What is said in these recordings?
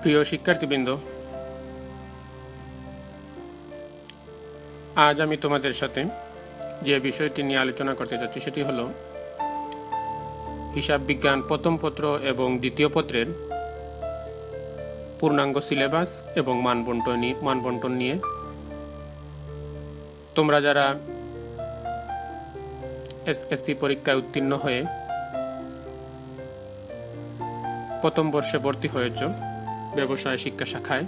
প্রিয় শিক্ষার্থীবৃন্দ, আজ আমি তোমাদের সাথে যে বিষয়টি নিয়ে আলোচনা করতে যাচ্ছি সেটি হলো হিসাব বিজ্ঞান প্রথম পত্র এবং দ্বিতীয় পত্রের পূর্ণাঙ্গ সিলেবাস এবং মানবন্টন নিয়ে। তোমরা যারা এসএসসি পরীক্ষায় উত্তীর্ণ হয়ে প্রথম বর্ষে ভর্তি হয়েছ ব্যবসায় শিক্ষা শাখায়,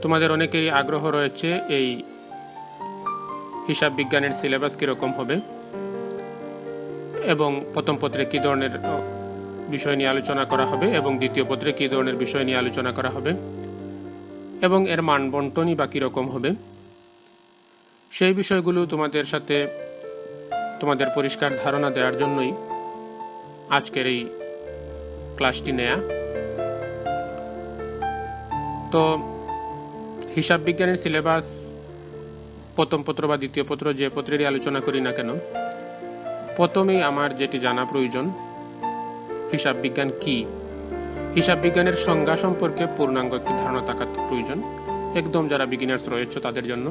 তোমাদের অনেকেরই আগ্রহ রয়েছে এই হিসাব বিজ্ঞানের সিলেবাস কীরকম হবে এবং প্রথম পত্রে কী ধরনের বিষয় নিয়ে আলোচনা করা হবে এবং দ্বিতীয় পত্রে কী ধরনের বিষয় নিয়ে আলোচনা করা হবে এবং এর মানবন্টনই বা কীরকম হবে, সেই বিষয়গুলো তোমাদের সাথে তোমাদের পরিষ্কার ধারণা দেওয়ার জন্যই আজকের এই ক্লাসটি নেয়া। তো হিসাব বিজ্ঞানের সিলেবাস প্রথম পত্র বা দ্বিতীয় পত্র যে পত্রেরই আলোচনা করি না কেন, প্রথমেই আমার যেটি জানা প্রয়োজন হিসাব বিজ্ঞান কি। হিসাব বিজ্ঞানের সংজ্ঞা সম্পর্কে পূর্ণাঙ্গ একটি ধারণা থাকা প্রয়োজন, একদম যারা বিগিনার্স রয়েছে তাদের জন্য,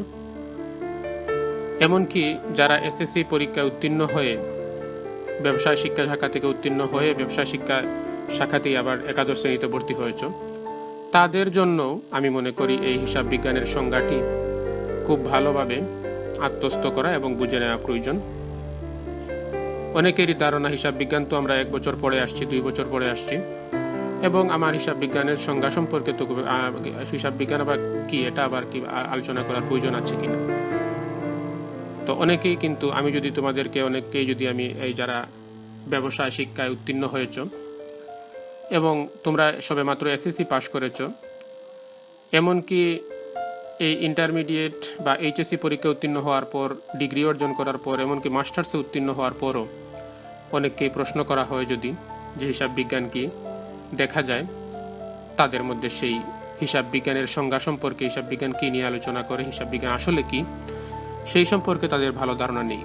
এমনকি যারা এসএসসি পরীক্ষায় উত্তীর্ণ হয়ে ব্যবসায় শিক্ষা শাখা থেকে উত্তীর্ণ হয়ে ব্যবসায় শিক্ষা শাখাতেই আবার একাদশ শ্রেণীতে ভর্তি হয়েছ, তাদের জন্য আমি মনে করি এই হিসাব বিজ্ঞানের সংজ্ঞাটি খুব ভালোভাবে আত্মস্থ করা এবং বুঝে নেওয়া প্রয়োজন। অনেকেরই ধারণা হিসাব বিজ্ঞান তো আমরা 1 বছর পড়ে আসছি, 2 বছর পড়ে আসছি, এবং আমার হিসাব বিজ্ঞানের সংজ্ঞা সম্পর্কে তো হিসাব বিজ্ঞান আবার কি, এটা আবার কি আলোচনা করার প্রয়োজন আছে কিনা। তো অনেকেই কিন্তু আমি যদি তোমাদেরকে আমি এই যারা ব্যবসায় শিক্ষায় উত্তীর্ণ হয়েছ এবং তোমরা সবে মাত্র এসএসসি পাশ করেছ, এমনকি এই ইন্টারমিডিয়েট বা এইচএসসি পরীক্ষা উত্তীর্ণ হওয়ার পর, ডিগ্রি অর্জন করার পর, এমনকি মাস্টার্সে উত্তীর্ণ হওয়ার পরও অনেককেই প্রশ্ন করা হয় যদি যে হিসাব বিজ্ঞান কি, দেখা যায় তাদের মধ্যে সেই হিসাব বিজ্ঞানের সংজ্ঞা সম্পর্কে, হিসাব বিজ্ঞান কি নিয়ে আলোচনা করে, হিসাব বিজ্ঞান আসলে কি, সেই সম্পর্কে তাদের ভালো ধারণা নেই,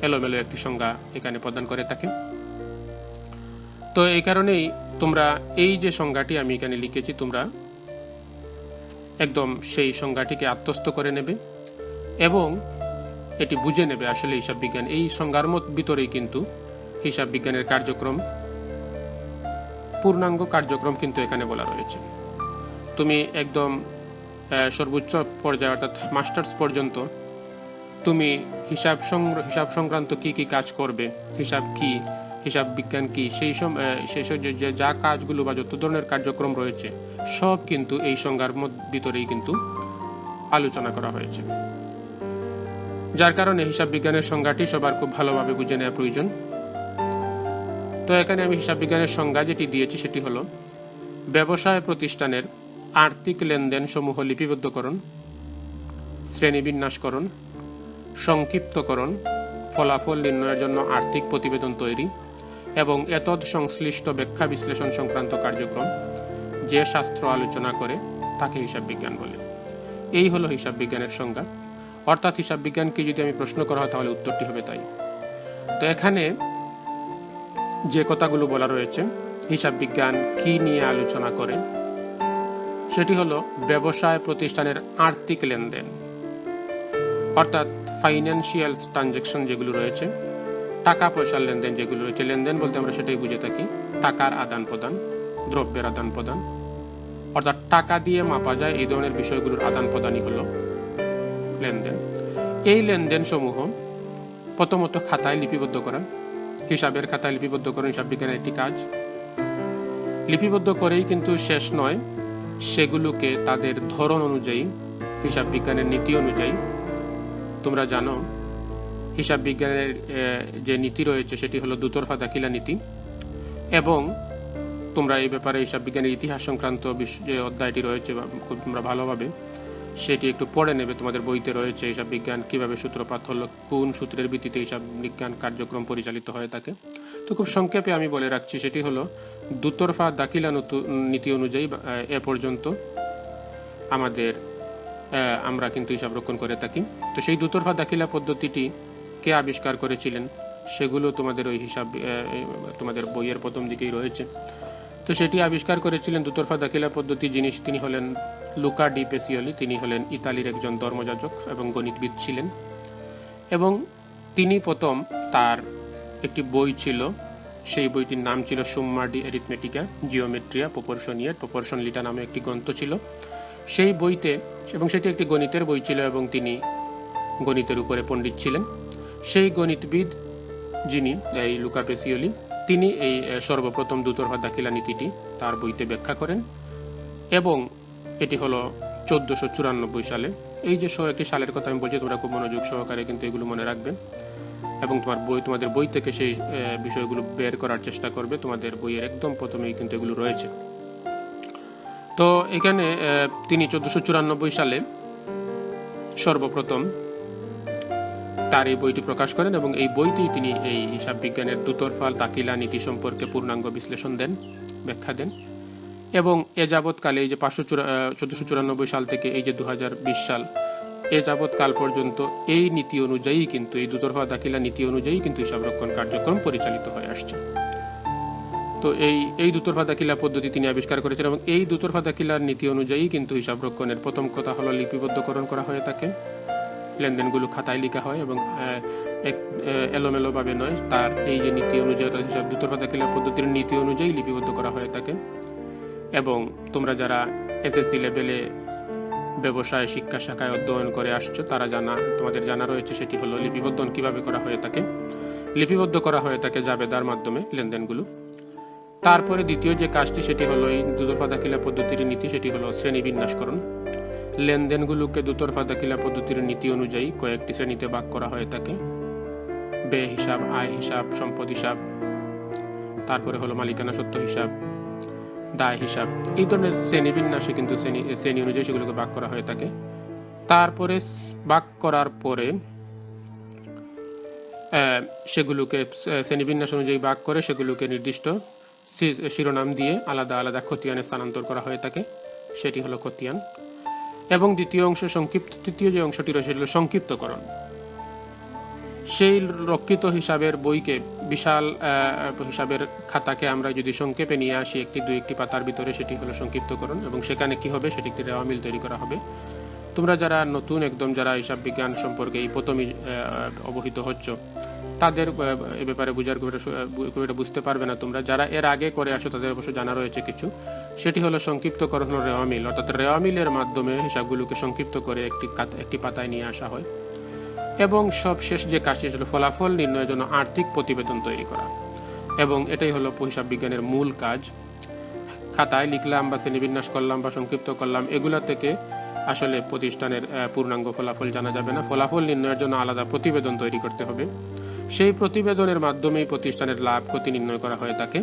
এলোমেলো একটি সংজ্ঞা এখানে প্রদান করে থাকে। তো এই কারণেই তোমরা এই যে সংজ্ঞাটি আমি এখানে লিখেছি, তোমরা একদম সেই সংজ্ঞাটিকে আত্মস্থ করে নেবে এবং এটি বুঝে নেবে আসলে হিসাব বিজ্ঞান। এই সংজ্ঞার ভিতরেই কিন্তু হিসাব বিজ্ঞানের কার্যক্রম, পূর্ণাঙ্গ কার্যক্রম কিন্তু এখানে বলা রয়েছে। তুমি একদম সর্বোচ্চ পর্যায়ে অর্থাৎ মাস্টার্স পর্যন্ত তুমি হিসাব সংক্রান্ত কি কি কাজ করবে, হিসাব কি, হিসাব বিজ্ঞান কি, সেই যা কাজগুলো বা যত ধরনের কার্যক্রম রয়েছে সব কিন্তু এই সংজ্ঞার ভিতরেই কিন্তু আলোচনা করা হয়েছে। যার কারণে হিসাব বিজ্ঞানের সংজ্ঞাটি সবার খুব ভালোভাবে বুঝে নেওয়া প্রয়োজন। তো এখানে আমি হিসাব বিজ্ঞানের সংজ্ঞা যেটি দিয়েছি সেটি হলো ব্যবসায় প্রতিষ্ঠানের আর্থিক লেনদেন সমূহ লিপিবদ্ধকরণ, শ্রেণীবিন্যাসকরণ, সংক্ষিপ্তকরণ, ফলাফল নির্ণয়ের জন্য আর্থিক প্রতিবেদন তৈরি এবং এতদ সংশ্লিষ্ট ব্যাখ্যা বিশ্লেষণ সংক্রান্ত কার্যক্রম যে শাস্ত্র আলোচনা করে তাকে হিসাব বিজ্ঞান বলে। এই হলো হিসাব বিজ্ঞানের সংজ্ঞা। অর্থাৎ হিসাব বিজ্ঞানকে যদি আমি প্রশ্ন করা হয় তাহলে উত্তরটি হবে তাই। তো এখানে যে কথাগুলো বলা রয়েছে হিসাব বিজ্ঞান কি নিয়ে আলোচনা করে, সেটি হলো ব্যবসায় প্রতিষ্ঠানের আর্থিক লেনদেন, অর্থাৎ ফাইন্যান্সিয়াল ট্রানজ্যাকশন যেগুলো রয়েছে, টাকা পয়সার লেনদেন যেগুলো রয়েছে, লেনদেন বলতে আমরা সেটাই বুঝে থাকি টাকার আদান প্রদান, দ্রব্যের আদান প্রদান, অর্থাৎ টাকা দিয়ে মাপা যায় এই ধরনের বিষয়গুলোর আদান প্রদানই হলো লেনদেন। এই লেনদেন সমূহ প্রথমত খাতায় লিপিবদ্ধ করা, হিসাবের খাতায় লিপিবদ্ধ করা হিসাব বিজ্ঞানের একটি কাজ। লিপিবদ্ধ করেই কিন্তু শেষ নয়, সেগুলোকে তাদের ধরন অনুযায়ী, হিসাব বিজ্ঞানের নীতি অনুযায়ী, তোমরা জানো হিসাব বিজ্ঞানের যে নীতি রয়েছে সেটি হলো দুতরফা দাখিলা নীতি, এবং তোমরা এই ব্যাপারে হিসাব বিজ্ঞানের ইতিহাস সংক্রান্ত যে অধ্যায়টি রয়েছে তোমরা ভালোভাবে সেটি একটু পড়ে নেবে, তোমাদের বইতে রয়েছে হিসাব বিজ্ঞান কিভাবে সূত্রপাত হলো, কোন সূত্রের ভিত্তিতে হিসাব বিজ্ঞান কার্যক্রম পরিচালিত হয়ে থাকে। তো খুব সংক্ষেপে আমি বলে রাখছি, সেটি হলো দুতরফা দাখিলা নীতি অনুযায়ী এ পর্যন্ত আমরা কিন্তু হিসাব রক্ষণ করে থাকি। তো সেই দুতরফা দাখিলা পদ্ধতিটি কে আবিষ্কার করেছিলেন সেগুলো তোমাদের ওই তোমাদের বইয়ের প্রথম দিকেই রয়েছে। তো তো সেটি আবিষ্কার করেছিলেন দুতরফা দাখিলা পদ্ধতি তিনি হলেন লুকা ডি পেসিওলি। তিনি হলেন ইতালির একজন ধর্মযাজক এবং গণিতবিদ ছিলেন, এবং তিনি প্রথম তার একটি বই ছিল, সেই বইটির নাম ছিল সুম্মা ডি অ্যারিথমেটিকা জিওমেট্রিয়া প্রপোর্শনিয়া প্রপোর্শনলিটা নামে একটি গ্রন্থ ছিল সেই বইতে, এবং সেটি একটি গণিতের বই ছিল এবং তিনি গণিতের উপরে পণ্ডিত ছিলেন। সেই গণিতবিদ যিনি এই লুকা পেসিওলি, তিনি এই সর্বপ্রথম দুতরফা দাখিলা নীতিটি তার বইতে ব্যাখ্যা করেন, এবং এটি হলো 1494 সালে। এই যে একটি সালের কথা আমি বলছি, তোমরা খুব মনোযোগ সহকারে কিন্তু এগুলো মনে রাখবে, এবং তোমাদের বই থেকে সেই বিষয়গুলো বের করার চেষ্টা করবে। তোমাদের বইয়ের একদম প্রথমেই কিন্তু এগুলো রয়েছে। তো এখানে তিনি 1494 সালে সর্বপ্রথম তার এই বইটি প্রকাশ করেন, এবং এই বইটি তিনি এই হিসাব বিজ্ঞানের দুতরফা দাখিলা নীতি সম্পর্কে পূর্ণাঙ্গ বিশ্লেষণ দেন, ব্যাখ্যা দেন। এবং এ যাবৎকালে এই যে 1494 সাল থেকে এই যে 2020 সাল, এ যাবৎকাল পর্যন্ত এই নীতি অনুযায়ী কিন্তু এই দুতরফা দাখিলা নীতি অনুযায়ী কিন্তু হিসাব রক্ষণ কার্যক্রম পরিচালিত হয়ে আসছে। তো এই দুতরফা দাখিলা পদ্ধতি তিনি আবিষ্কার করেছেন, এবং এই দুতরফা দাখিলার নীতি অনুযায়ী কিন্তু হিসাব রক্ষণের প্রথম কথা হলো লিপিবদ্ধকরণ করা হয়ে থাকে। লেনদেনগুলো খাতায় লেখা হয় এবং এলোমেলোভাবে নয়, তার এই যে নীতি অনুযায়ী হিসাব দুতরফা দাখিলা পদ্ধতির নীতি অনুযায়ী লিপিবদ্ধ করা হয়ে থাকে। এবং তোমরা যারা এসএসসি লেভেলে ব্যবসায় শিক্ষা শাখায় অধ্যয়ন করে আসছো, তোমাদের জানা রয়েছে সেটি হলো লিপিবদ্ধন কিভাবে করা হয়ে থাকে। লিপিবদ্ধ করা হয়ে থাকে জাবেদার মাধ্যমে লেনদেনগুলো। তারপরে দ্বিতীয় যে কাজটি সেটি হলো এই দুতরফা দাখিলা পদ্ধতির নীতি, সেটি হলো শ্রেণীবিন্যাসকরণ। লেনদেনগুলোকে দুতরফা দাখিলা পদ্ধতির নীতি অনুযায়ী কয়েকটি শ্রেণীতে ভাগ করা হয়ে থাকে। ব্যয় হিসাব, আয় হিসাব, সম্পদ হিসাব, তারপরে হলো মালিকানা সত্ত্ব হিসাব, দায় হিসাব। এই ধরনের শ্রেণীবিন্যাসে কিন্তু শ্রেণী অনুযায়ী সেগুলোকে ভাগ করা হয়ে থাকে। তারপরে ভাগ করার পরে সেগুলোকে শ্রেণীবিন্যাস অনুযায়ী ভাগ করে সেগুলোকে নির্দিষ্ট শিরোনাম দিয়ে আলাদা আলাদা খতিয়ানে স্থানান্তর করা হয়ে থাকে, সেটি হলো খতিয়ান। এবং তৃতীয় যে অংশটি রয়েছে সেটি হলো সংক্ষিপ্তকরণ। সেই রক্ষিত হিসাবের বইকে, বিশাল হিসাবের খাতাকে আমরা যদি সংক্ষেপে নিয়ে আসি একটি পাতার ভিতরে, সেটি হলো সংক্ষিপ্তকরণ। এবং সেখানে কি হবে, সেটি একটি রেওয়া মিল তৈরি করা হবে। তোমরা যারা নতুন যারা হিসাব বিজ্ঞান সম্পর্কে এই প্রথমই অবহিত হচ্ছ, তাদের এ ব্যাপারে বুঝতে পারবে না। তোমরা যারা এর আগে করে আসো তাদের অবশ্য জানা রয়েছে কিছু। সেটি হলো সংক্ষিপ্তকরণ হলো রেওয়া মিল, অর্থাৎ রেওয়া মিলের মাধ্যমে হিসাবগুলোকে সংক্ষিপ্ত করে একটি পাতায় নিয়ে আসা হয়। এবং সবশেষ যে কাজটি হলো ফলাফল নির্ণয়ের জন্য আর্থিক প্রতিবেদন তৈরি করা, এবং এটাই হলো হিসাব বিজ্ঞানের মূল কাজ। খাতায় লিখলাম বা শ্রেণীবিন্যাস করলাম বা সংক্ষিপ্ত করলাম, এগুলা থেকে আসলে প্রতিষ্ঠানের পূর্ণাঙ্গ ফলাফল জানা যাবে না। ফলাফল নির্ণয়ের জন্য আলাদা প্রতিবেদন তৈরি করতে হবে। সেই প্রতিবেদনের মাধ্যমেই প্রতিষ্ঠানের লাভ ক্ষতি নির্ণয় করা হয়ে থাকে,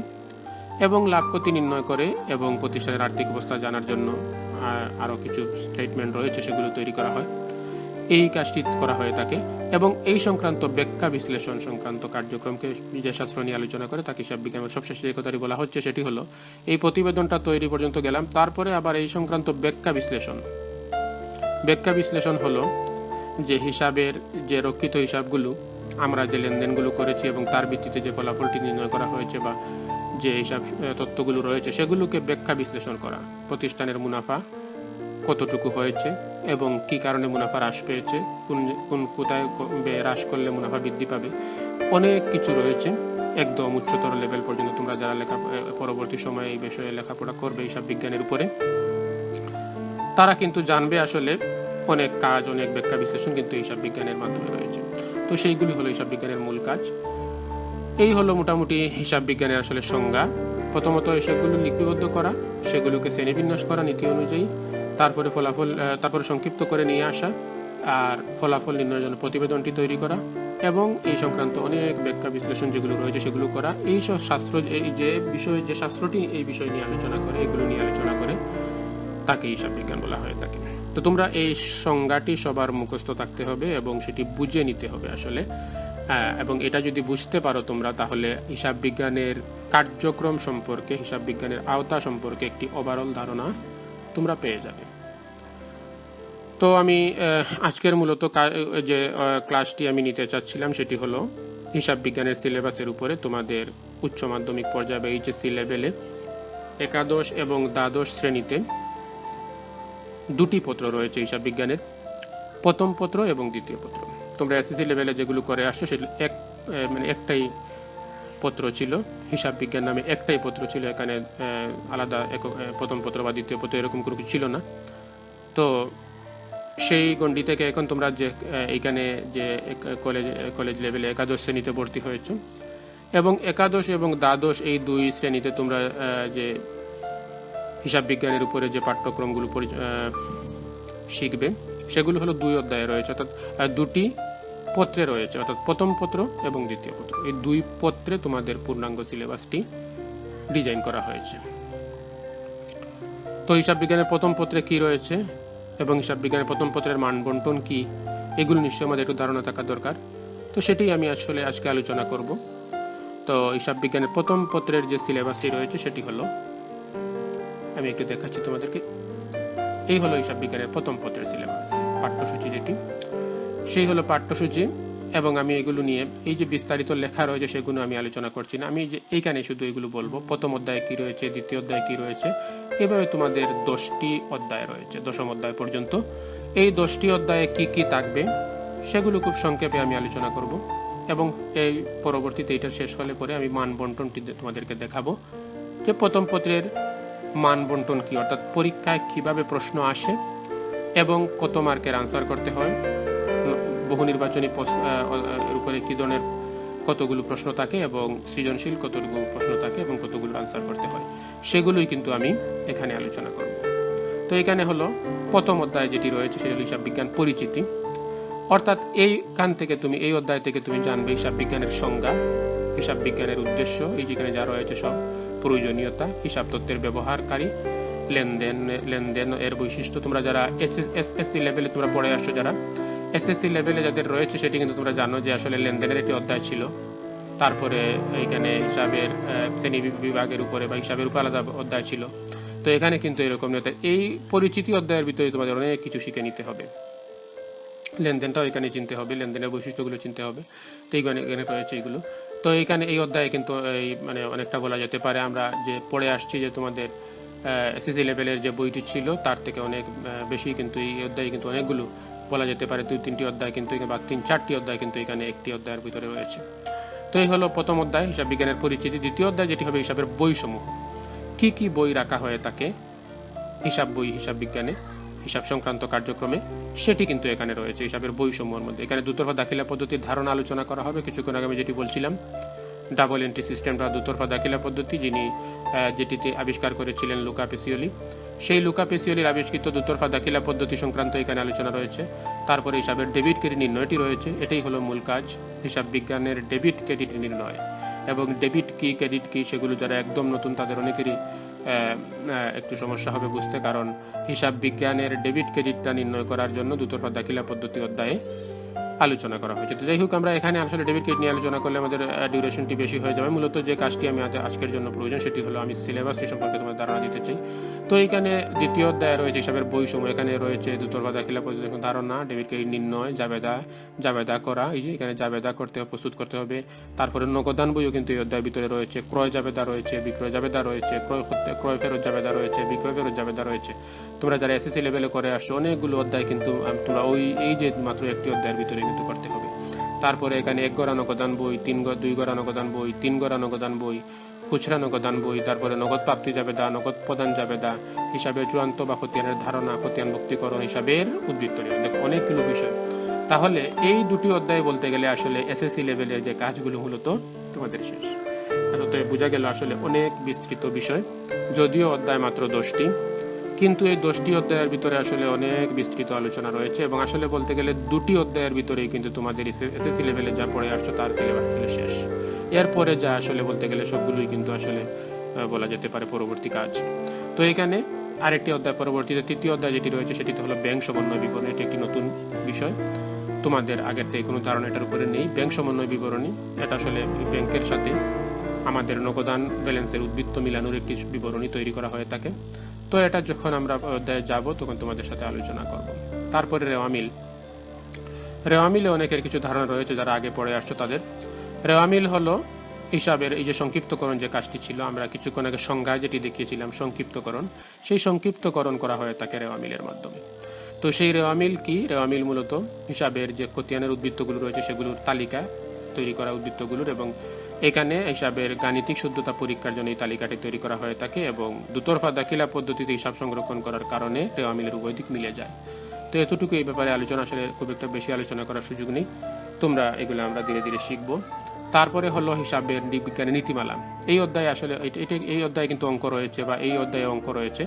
এবং লাভ ক্ষতি নির্ণয় করে এবং প্রতিষ্ঠানের আর্থিক অবস্থা জানার জন্য আরও কিছু স্টেটমেন্ট রয়েছে, সেগুলো তৈরি করা হয়। এই কাজটি করা হয়ে থাকে, এবং এই সংক্রান্ত ব্যাখ্যা বিশ্লেষণ সংক্রান্ত কার্যক্রমকে যে শাস্ত্র নিয়ে আলোচনা করে তাকে হিসাব বিজ্ঞান। সবশেষে যে কথাটি বলা হচ্ছে সেটি হলো এই প্রতিবেদনটা তৈরি পর্যন্ত গেলাম, তারপরে আবার এই সংক্রান্ত ব্যাখ্যা বিশ্লেষণ হলো যে হিসাবের যে রক্ষিত হিসাবগুলো আমরা যে লেনদেনগুলো করেছি এবং তার ভিত্তিতে যে ফলাফলটি নির্ণয় করা হয়েছে বা যে হিসাব তথ্যগুলো রয়েছে সেগুলোকে ব্যাখ্যা বিশ্লেষণ করা। প্রতিষ্ঠানের মুনাফা কতটুকু হয়েছে এবং কি কারণে মুনাফা হ্রাস পেয়েছে, কোথায় হ্রাস করলে মুনাফা বৃদ্ধি পাবে, অনেক কিছু রয়েছে। একদম উচ্চতর লেভেল পর্যন্ত তোমরা যারা পরবর্তী সময়ে এই বিষয়ে লেখাপড়া করবে হিসাব বিজ্ঞানের উপরে, তারা কিন্তু জানবে আসলে অনেক কাজ, অনেক ব্যাখ্যা বিশ্লেষণ কিন্তু হিসাব বিজ্ঞানের মাধ্যমে রয়েছে। তো সেইগুলি হলো হিসাব বিজ্ঞানের মূল কাজ। এই হলো মোটামুটি হিসাব বিজ্ঞানের আসলে সংজ্ঞা। প্রথমত হিসাবগুলো লিপিবদ্ধ করা, সেগুলোকে শ্রেণীবিন্যাস করা নীতি অনুযায়ী, তারপরে সংক্ষিপ্ত করে নিয়ে আসা, আর ফলাফল নির্ণয়ের জন্য প্রতিবেদনটি তৈরি করা, এবং এই সংক্রান্ত অনেক ব্যাখ্যা বিশ্লেষণ যেগুলো রয়েছে সেগুলো করা। এই সব শাস্ত্র, এই যে শাস্ত্রটি এই বিষয় নিয়ে আলোচনা করে, এগুলো নিয়ে আলোচনা করে, তাকে হিসাব বিজ্ঞান বলা হয়ে থাকে। তো তোমরা এই সংজ্ঞাটি সবার মুখস্থ থাকতে হবে এবং সেটি বুঝে নিতে হবে আসলে। এবং এটা যদি বুঝতে পারো তোমরা, তাহলে হিসাব বিজ্ঞানের কার্যক্রম সম্পর্কে, হিসাব বিজ্ঞানের আওতা সম্পর্কে একটি ওভারঅল ধারণা তোমরা পেয়ে যাবে। তো আমি আজকের মূলত যে ক্লাসটি আমি নিতে চাচ্ছিলাম সেটি হলো হিসাব বিজ্ঞানের সিলেবাসের উপরে। তোমাদের উচ্চ মাধ্যমিক পর্যায়ে বা এইচএসসি লেভেলে একাদশ এবং দ্বাদশ শ্রেণীতে দুটি পত্র রয়েছে হিসাব বিজ্ঞানের, প্রথম পত্র এবং দ্বিতীয় পত্র। তোমরা এসএসসি লেভেলে যেগুলো করে আসছো সেগুলো একটাই পত্র ছিল, হিসাব বিজ্ঞান নামে একটাই পত্র ছিল, এখানে আলাদা প্রথম পত্র বা দ্বিতীয় পত্র এরকম কোনো কিছু ছিল না। তো সেই গণ্ডি থেকে এখন তোমরা যে এইখানে যে কলেজ লেভেলে একাদশ শ্রেণীতে ভর্তি হয়েছো, এবং একাদশ এবং দ্বাদশ এই দুই শ্রেণীতে তোমরা যে হিসাব বিজ্ঞানের উপরে যে পাঠ্যক্রমগুলো শিখবে সেগুলো হলো দুই অধ্যায়ে রয়েছে, অর্থাৎ দুটি পত্রে রয়েছে, অর্থাৎ প্রথম পত্র এবং দ্বিতীয় পত্র। এই দুই পত্রে তোমাদের পূর্ণাঙ্গ সিলেবাসটি ডিজাইন করা হয়েছে। তো হিসাব বিজ্ঞানের প্রথম পত্রে কি রয়েছে এবং হিসাব বিজ্ঞানের প্রথম পত্রের মান বন্টন কি, এগুলো নিশ্চয়ই আমাদের একটু ধারণা থাকা দরকার। তো সেটাই আমি আসলে আজকে আলোচনা করব। তো হিসাব বিজ্ঞানের প্রথম পত্রের যে সিলেবাসটি রয়েছে সেটি হলো, আমি একটু দেখাচ্ছি তোমাদেরকে, এই হলো হিসাব বিজ্ঞানের প্রথম পত্রের সিলেবাস, পাঠ্যসূচি যেটি, সেই হলো পাঠ্যসূচি। এবং আমি এগুলো নিয়ে এই যে বিস্তারিত লেখা রয়েছে সেগুলো আমি আলোচনা করছি না, আমি যে এইখানে শুধু এগুলো বলবো, প্রথম অধ্যায়ে কি রয়েছে, দ্বিতীয় অধ্যায়ে কি রয়েছে, এভাবে তোমাদের 10টি অধ্যায় রয়েছে, দশম অধ্যায় পর্যন্ত। এই 10টি অধ্যায়ে কি কি থাকবে সেগুলো খুব সংক্ষেপে আমি আলোচনা করব, এবং এই পরবর্তীতে এটার শেষ হলে পরে আমি মান বন্টনটি তোমাদেরকে দেখাবো, যে প্রথম পত্রের মান বন্টন কি, অর্থাৎ পরীক্ষায় কিভাবে প্রশ্ন আসে এবং কত মার্কের আনসার করতে হয়, বহু নির্বাচনী এর উপরে কি ধরনের কতগুলো প্রশ্ন থাকে এবং সৃজনশীল কতগুলো প্রশ্ন থাকে এবং কতগুলো আনসার করতে হয়, সেগুলোই কিন্তু আমি এখানে আলোচনা করব। তো এখানে হলো প্রথম অধ্যায় যেটি রয়েছে সেটা হলো হিসাব বিজ্ঞান পরিচিতি, অর্থাৎ এই অধ্যায় থেকে তুমি জানবে হিসাব বিজ্ঞানের সংজ্ঞা, হিসাব বিজ্ঞানের উদ্দেশ্য, এই যেখানে যা রয়েছে সব, প্রয়োজনীয়তা, হিসাব তত্ত্বের ব্যবহারকারী, লেনদেন এর বৈশিষ্ট্য। তোমরা যারা এসএসসি লেভেলে তোমরা পড়ে আসছো, যারা এসএসসি লেভেলে যাদের রয়েছে সেটি কিন্তু তোমরা জানো যে আসলে লেনদেনের একটি অধ্যায় ছিল, তারপরে এইখানে হিসাবের শ্রেণী বিভাগের উপরে বা হিসাবের উপর আলাদা অধ্যায় ছিল। তো এখানে কিন্তু এরকম নয়, এই পরিচিতি অধ্যায়ের ভিতরে তোমাদের অনেক কিছু শিখে নিতে হবে, লেনদেনটাও এখানে চিনতে হবে, লেনদেনের বৈশিষ্ট্যগুলো চিনতে হবে। তো এখানে রয়েছে এগুলো। তো এখানে এই অধ্যায়ে কিন্তু এই অনেকটা বলা যেতে পারে আমরা যে পড়ে আসছি যে তোমাদের এসএসসি লেভেলের যে বইটি ছিল তার থেকে অনেক বেশি কিন্তু এই অধ্যায়ে কিন্তু অনেকগুলো বলা যেতে পারে, 2-3টি অধ্যায় কিন্তু বা 3-4টি অধ্যায় কিন্তু এখানে একটি অধ্যায়ের ভিতরে রয়েছে। তো এই হলো প্রথম অধ্যায় হিসাব বিজ্ঞানের পরিচিতি। দ্বিতীয় অধ্যায় যেটি হবে হিসাবের বইসমূহ, কি কি বই রাখা হয়ে থাকে হিসাব বই, হিসাব বিজ্ঞানে হিসাব সংক্রান্ত কার্যক্রমে, সেটি কিন্তু এখানে রয়েছে হিসাবের বইসমূহের মধ্যে। এখানে দুতরফা দাখিলা পদ্ধতির ধারণা আলোচনা করা হবে, কিছুক্ষণ আগে আমি যেটি বলছিলাম, ডাবল এন্ট্রি সিস্টেম বা দুতরফা দাখিলা পদ্ধতি, যেটিতে আবিষ্কার করেছিলেন লুকা পেসিওলি। সেই লুকা পেসিওলির আবিষ্কৃত দুতরফা দাখিলা পদ্ধতি সংক্রান্ত এখানে আলোচনা রয়েছে। তারপরে হিসাবের ডেবিট ক্রেডিট নির্ণয়টি রয়েছে, এটাই হলো মূল কাজ, হিসাব বিজ্ঞানের ডেবিট ক্রেডিট নির্ণয়। এবং ডেবিট কি ক্রেডিট কি সেগুলো যারা একদম নতুন তাদের অনেকেরই একটু সমস্যা হবে বুঝতে, কারণ হিসাব বিজ্ঞানের ডেবিট ক্রেডিটটা নির্ণয় করার জন্য দুতরফা দাখিলা পদ্ধতি অধ্যায়ে আলোচনা করা হয়েছে। তো যাই হোক, আমরা এখানে আসলে ডেবিট ক্রেডিট নিয়ে আলোচনা করলে আমাদের ডিউরেশনটি বেশি হয়ে যাবে। মূলত যে কাজটি আমি আজকের জন্য প্রয়োজন সেটি হলো আমি সিলেবাসটি সম্পর্কে তোমাদের ধারণা দিতে চাই। তো এখানে দ্বিতীয় অধ্যায়ে রয়েছে হিসাবের বইসমূহ, এখানে রয়েছে দুতরফা দাখিলা পদ্ধতির ধারণা, ডেবিট ক্রেডিট নির্ণয়, জাবেদা করা, এই যে এখানে জাবেদা করতে হবে, প্রস্তুত করতে হবে। তারপরে নগদান বইও কিন্তু এই অধ্যায়ের ভিতরে রয়েছে, ক্রয় জাবেদা রয়েছে, বিক্রয় জাবেদা রয়েছে, ক্রয় ফেরত জাবেদা রয়েছে, বিক্রয় ফেরত জাবেদা রয়েছে। তোমরা যারা এসএসসি লেভেলে করে আসছো অনেকগুলো অধ্যায় কিন্তু তোমরা এই যে মাত্র একটি অধ্যায়ের ভিতরে কিন্তু করতে হবে। তারপরে এখানে 1 গড়া নগদান বই, 2 গড়া নগদান বই, 3 গড়া নগদান বই, খুচরা নগদান বই, তারপরে নগদ প্রাপ্তি জাবেদা, নগদ প্রদান জাবেদা, হিসাবের চূড়ান্ত বা খতিয়ানের ধারণা, খতিয়ান মুক্তিকরণ, হিসাবের উদ্বৃত্ত নিয়ম, দেখো অনেকগুলো বিষয়। তাহলে এই দুটি অধ্যায় বলতে গেলে আসলে এসএসসি লেভেলের যে কাজগুলো মূলত তোমাদের শেষ। তো বোঝা গেল আসলে অনেক বিস্তৃত বিষয়, যদিও অধ্যায় মাত্র 10টি, কিন্তু এই 10টি অধ্যায়ের ভিতরে আসলে অনেক বিস্তৃত আলোচনা রয়েছে। এবং আসলে বলতে গেলে 2টি অধ্যায়ের ভিতরেই কিন্তু তোমাদের এসএসসি লেভেলে যা পড়ে আসছো তার সিলেবাস শেষ। এরপরে যা আসলে বলতে গেলে সবগুলোই কিন্তু আসলে বলা যেতে পারে পরবর্তী কাজ। তো এখানে আরেকটি অধ্যায় পরবর্তীতে, তৃতীয় অধ্যায় যেটি রয়েছে সেটিতে হলো ব্যাংক সমন্বয় বিবরণী। এটি একটি নতুন বিষয়, তোমাদের আগের থেকে কোনো ধারণা এটার উপরে নেই। ব্যাংক সমন্বয় বিবরণী, এটা আসলে ব্যাংকের সাথে আমাদের নগদান ব্যালেন্সের উদ্বৃত্ত মিলানোর একটি বিবরণী তৈরি করা হয়ে থাকে। তো এটা যখন আমরা অধ্যায়ে যাব তখন তোমাদের সাথে আলোচনা করব। তারপরে রেওয়ামিলে অনেকের কিছু ধারণা রয়েছে যারা আগে পড়ে আসছো তাদের। রেওয়ামিল হলো হিসাবের এই যে সংক্ষিপ্তকরণ যে কাজটি ছিল, আমরা কিছুক্ষণ আগে সংজ্ঞায় যেটি দেখিয়েছিলাম সংক্ষিপ্তকরণ, সেই সংক্ষিপ্তকরণ করা হয়ে থাকে রেওয়ামিলের মাধ্যমে। তো সেই রেওয়ামিল কি? রেওয়ামিল মূলত হিসাবের যে খতিয়ানের উদ্বৃত্তগুলো রয়েছে সেগুলোর তালিকা তৈরি করা উদ্বৃত্তগুলোর, এবং এখানে হিসাবের গাণিতিক শুদ্ধতা পরীক্ষার জন্য এই তালিকাটি তৈরি করা হয়ে থাকে, এবং দুতরফা দাখিলা পদ্ধতিতে হিসাব সংরক্ষণ করার কারণে রেওয়ামিলের উভয় দিক মিলে যায়। তো এতটুকু এই ব্যাপারে আলোচনা, আসলে খুব একটা বেশি আলোচনা করার সুযোগ নেই, তোমরা এগুলো আমরা ধীরে ধীরে শিখবো। তারপরে হলো হিসাবের বিজ্ঞানের নীতিমালা। এই অধ্যায়ে আসলে এই অধ্যায়ে কিন্তু অঙ্ক রয়েছে, বা এই অধ্যায়ে অঙ্ক রয়েছে,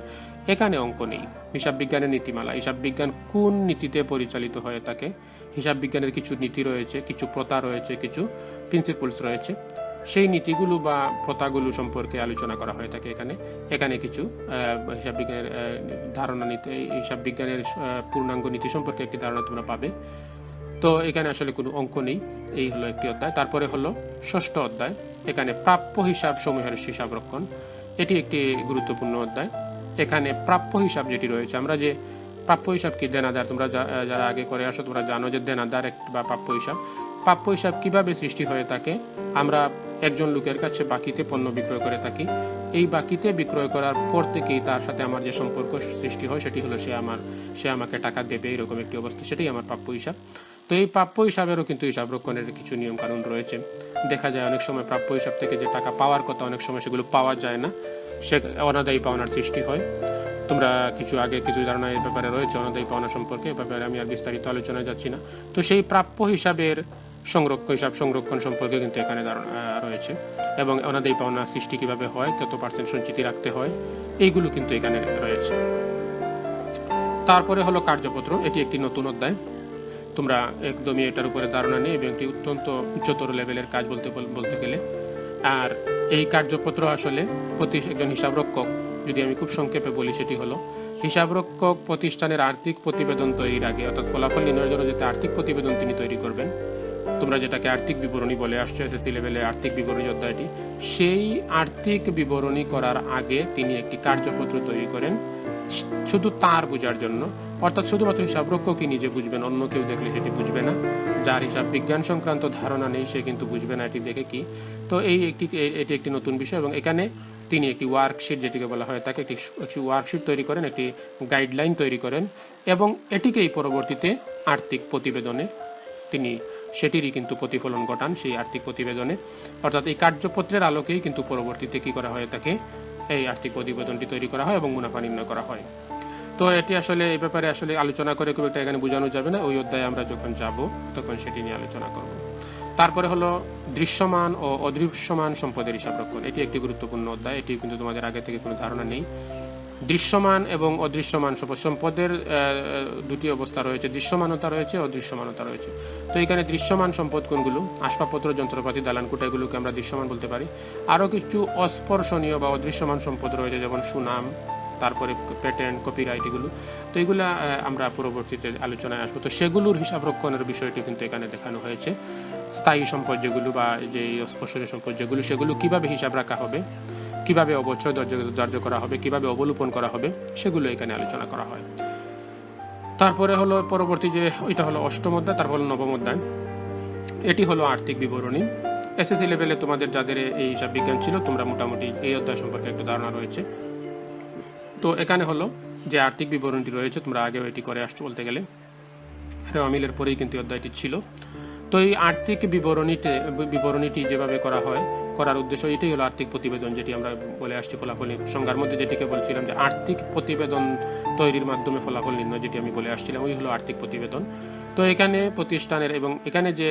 এখানে অঙ্ক নেই। হিসাব বিজ্ঞানের নীতিমালা, হিসাব বিজ্ঞান কোন নীতিতে পরিচালিত হয়ে থাকে, হিসাব বিজ্ঞানের কিছু নীতি রয়েছে, কিছু প্রথা রয়েছে, কিছু প্রিন্সিপলস রয়েছে, সেই নীতিগুলো বা প্রথাগুলো সম্পর্কে আলোচনা করা হয়ে থাকে এখানে। এখানে কিছু হিসাব বিজ্ঞানের ধারণা নিতে, হিসাব বিজ্ঞানের পূর্ণাঙ্গ নীতি সম্পর্কে একটি ধারণা তোমরা পাবে। তো এখানে আসলে কোনো অঙ্ক নেই, এই হলো একটি অধ্যায়। তারপরে হলো ষষ্ঠ অধ্যায়, এখানে প্রাপ্য হিসাব সমূহের হিসাব রক্ষণ, এটি একটি গুরুত্বপূর্ণ অধ্যায়। এখানে প্রাপ্য হিসাব যেটি রয়েছে, আমরা যে প্রাপ্য হিসাব কি, দেনাদার, তোমরা যারা আগে করে আসো তোমরা জানো যে দেনাদার বা প্রাপ্য হিসাব কিভাবে সৃষ্টি হয়ে থাকে। আমরা একজন লোকের কাছে বাকিতে পণ্য বিক্রয় করে থাকি, এই বাকিতে বিক্রয় করার পর থেকেই তার সাথে আমার যে সম্পর্ক সৃষ্টি হয় সেটি হলো সে আমাকে টাকা দেবে, এরকম একটি অবস্থা, সেটাই আমার প্রাপ্য হিসাব। তো এই প্রাপ্য হিসাবেরও কিন্তু হিসাব রক্ষণের কিছু নিয়ম কানুন রয়েছে। দেখা যায় অনেক সময় প্রাপ্য হিসাব থেকে যে টাকা পাওয়ার কথা, অনেক সময় সেগুলো পাওয়া যায় না, সে অনাদায়ী পাওনার সৃষ্টি হয়। তোমরা কিছু ধারণা এই ব্যাপারে রয়েছে অনাদায়ী পাওনা সম্পর্কে, এ ব্যাপারে আমি আর বিস্তারিত আলোচনায় যাচ্ছি না। তো সেই প্রাপ্য হিসাবের হিসাব সংরক্ষণ সম্পর্কে কিন্তু এখানে রয়েছে, এবং অনাদায়ী পাওনা সৃষ্টি কিভাবে হয়, কত পার্সেন্ট সঞ্চিতি রাখতে হয়, এইগুলো কিন্তু এখানে রয়েছে। তারপরে হলো কার্যপত্র, এটি একটি নতুন অধ্যায়। তোমরা একদমই এটার উপরে ধারণা নেই, এবং একটি অত্যন্ত উচ্চতর লেভেলের কাজ বলতে গেলে। আর এই কার্যপত্র আসলে একজন হিসাবরক্ষক, যদি আমি খুব সংক্ষেপে বলি, সেটি হলো হিসাবরক্ষক প্রতিষ্ঠানের আর্থিক প্রতিবেদন তৈরির আগে, অর্থাৎ ফলাফল নির্ণয়ের জন্য যেটা আর্থিক প্রতিবেদন তিনি তৈরি করবেন, তোমরা যেটাকে আর্থিক বিবরণী বলে আসছো এসএসসি লেভেলে, আর্থিক বিবরণী অধ্যায়টি, সেই আর্থিক বিবরণী করার আগে তিনি একটি কার্যপত্র তৈরি করেন শুধু তার বোঝার জন্য, অর্থাৎ শুধুমাত্র হিসাবরক্ষকই নিজে বুঝবেন, অন্য কেউ দেখলে সেটি বুঝবে না। যার হিসাব বিজ্ঞান সংক্রান্ত ধারণা নেই সে কিন্তু বুঝবে না এটি দেখে কি। তো এটি একটি নতুন বিষয়, এবং এখানে তিনি একটি ওয়ার্কশিট, যেটিকে বলা হয় তাকে একটি ওয়ার্কশিট তৈরি করেন, একটি গাইডলাইন তৈরি করেন, এবং এটিকেই পরবর্তীতে আর্থিক প্রতিবেদনে তিনি সেটিরই কিন্তু প্রতিফলন ঘটান সেই আর্থিক প্রতিবেদনে। অর্থাৎ এই কার্যপত্রের আলোকেই কিন্তু পরবর্তীতে কি করা হয় থাকে, এই আর্থিক প্রতিবেদনটি তৈরি করা হয় এবং মুনাফা নির্ণয় করা হয়। তো এটি আসলে এই ব্যাপারে আসলে আলোচনা করে খুব একটা এখানে বোঝানো যাবে না, ওই অধ্যায়ে আমরা যখন যাব তখন সেটি নিয়ে আলোচনা করব। তারপরে হলো দৃশ্যমান ও অদৃশ্যমান সম্পদের হিসাব রক্ষণ, এটি একটি গুরুত্বপূর্ণ অধ্যায়, এটি কিন্তু তোমাদের আগে থেকে কোনো ধারণা নেই। দৃশ্যমান এবং অদৃশ্যমান সম্পদের দুটি অবস্থা রয়েছে, দৃশ্যমানতা রয়েছে, অদৃশ্যমানতা রয়েছে। তো এখানে দৃশ্যমান সম্পদ কোনগুলো? আসবাবপত্র, যন্ত্রপাতি, দালানকোঠা, এগুলোকে আমরা দৃশ্যমান বলতে পারি। আরও কিছু অস্পর্শনীয় বা অদৃশ্যমান সম্পদ রয়েছে, যেমন সুনাম, তারপরে পেটেন্ট, কপিরাইট, এগুলো। তো এগুলো আমরা পরবর্তীতে আলোচনায় আসবো। তো সেগুলোর হিসাব রক্ষণের বিষয়টি কিন্তু এখানে দেখানো হয়েছে। স্থায়ী সম্পদ যেগুলো বা যে অস্পর্শনীয় সম্পদ যেগুলো, সেগুলো কিভাবে হিসাব রাখা হবে, কিভাবে অবচয় ধার্য করা হবে, কিভাবে অবলোপন করা হবে, সেগুলো এখানে আলোচনা করা হয়। তারপরে হলো পরবর্তী যে ওইটা হলো অষ্টম অধ্যায়, তারপর হলো নবম অধ্যায়, এটি হলো আর্থিক বিবরণী। এসএসসি লেভেলে তোমাদের যাদের এই হিসাব বিজ্ঞান ছিল, তোমরা মোটামুটি এই অধ্যায় সম্পর্কে একটু ধারণা রয়েছে। তো এখানে হলো যে আর্থিক বিবরণীটি রয়েছে, তোমরা আগেও এটি করে আসছো বলতে গেলে, রেওয়ামিলের পরেই কিন্তু অধ্যায়টি ছিল। তো এই আর্থিক বিবরণীটি যেভাবে করার উদ্দেশ্য, এটাই হলো আর্থিক প্রতিবেদন, যেটি আমরা বলে আসছি ফলাফল সংজ্ঞার মধ্যে যেটিকে বলছিলাম যে আর্থিক প্রতিবেদন তৈরির মাধ্যমে ফলাফল নির্ণয়, যেটি আমি বলে আসছিলাম, ওই হলো আর্থিক প্রতিবেদন। তো এখানে প্রতিষ্ঠানের এবং এখানে যে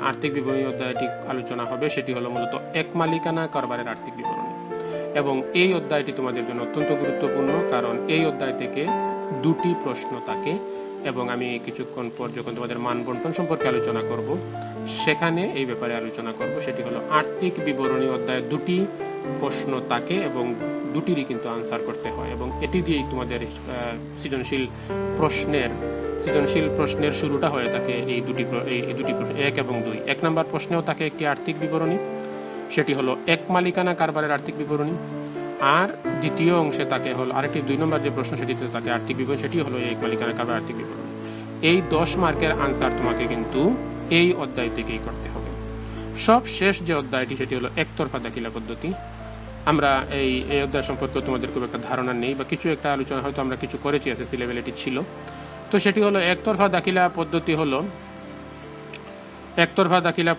আর্থিক বিবরণী অধ্যায়টি আলোচনা হবে সেটি হলো মূলত এক মালিকানা কারবারের আর্থিক বিবরণী, এবং এই অধ্যায়টি তোমাদের জন্য অত্যন্ত গুরুত্বপূর্ণ, কারণ এই অধ্যায় থেকে দুটি প্রশ্ন থাকে, এবং আমি কিছুক্ষণ পর যখন তোমাদের মান বন্টন সম্পর্কে আলোচনা করব সেখানে এই ব্যাপারে আলোচনা করব। সেটি হলো আর্থিক বিবরণী অধ্যায়ে দুটি প্রশ্ন থাকে এবং দুটিরই কিন্তু আনসার করতে হয়, এবং এটি দিয়েই তোমাদের সৃজনশীল প্রশ্নের শুরুটা হয়ে থাকে। এই দুটি প্রশ্ন 1 এবং 2, 1 নম্বর প্রশ্নেও থাকে একটি আর্থিক বিবরণী, সেটি হলো এক মালিকানা কারবারের আর্থিক বিবরণী, আর দ্বিতীয় অংশে তাকে হলো আরেকটি 2 নম্বর যে প্রশ্ন, সেটিতে তাকে আর্থিক বিবরণী, সেটি হলো এক মালিকানা কারবার আর্থিক বিবরণী। এই 10 মার্কের আনসার তোমাকে কিন্তু এই অধ্যায় থেকেই করতে হবে। সব শেষ যে অধ্যায়টি সেটি হলো একতরফা দাখিলা পদ্ধতি। আমরা এই অধ্যায় সম্পর্কে তোমাদের খুব একটা ধারণা নেই, বা কিছু একটা আলোচনা হয়তো আমরা কিছু করেছি, এসএসসি লেভেল এটি ছিল। তো সেটি হলো একতরফা দাখিলা